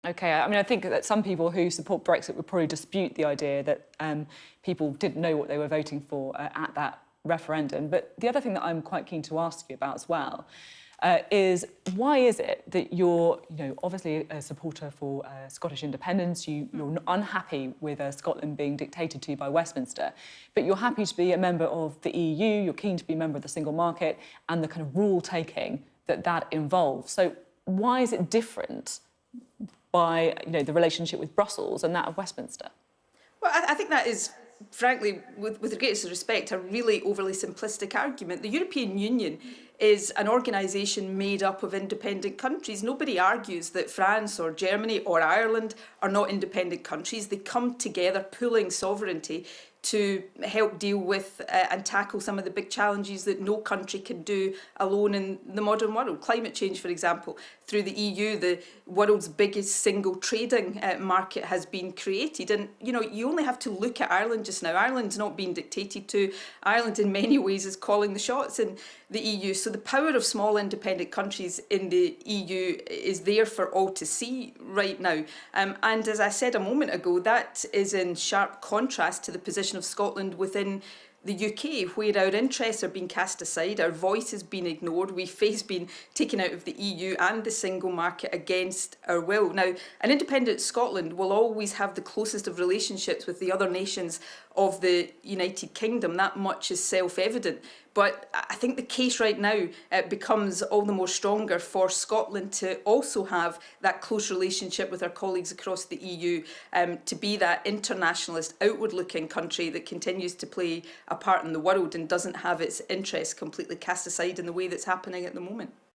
OK, I mean, I think that some people who support Brexit would probably dispute the idea that people didn't know what they were voting for at that referendum. But the other thing that I'm quite keen to ask you about as well is why is it that you're, obviously a supporter for Scottish independence, you're unhappy with Scotland being dictated to by Westminster, but you're happy to be a member of the EU, you're keen to be a member of the single market and the kind of rule-taking that involves. So why is it different by the relationship with Brussels and that of Westminster? Well, I think that is, frankly, with the greatest respect, a really overly simplistic argument. The European Union is an organisation made up of independent countries. Nobody argues that France or Germany or Ireland are not independent countries. They come together, pooling sovereignty to help deal with and tackle some of the big challenges that no country can do alone in the modern world. Climate change, for example, through the EU, the world's biggest single trading market has been created. And, you only have to look at Ireland just now. Ireland's not being dictated to. Ireland, in many ways, is calling the shots in the EU. So the power of small independent countries in the EU is there for all to see right now. And as I said a moment ago, that is in sharp contrast to the position of Scotland within the UK, where our interests are being cast aside, our voice has been ignored, we face being taken out of the EU and the single market against our will. Now, an independent Scotland will always have the closest of relationships with the other nations of the United Kingdom. That much is self-evident. But I think the case right now becomes all the more stronger for Scotland to also have that close relationship with our colleagues across the EU, to be that internationalist, outward-looking country that continues to play a part in the world and doesn't have its interests completely cast aside in the way that's happening at the moment.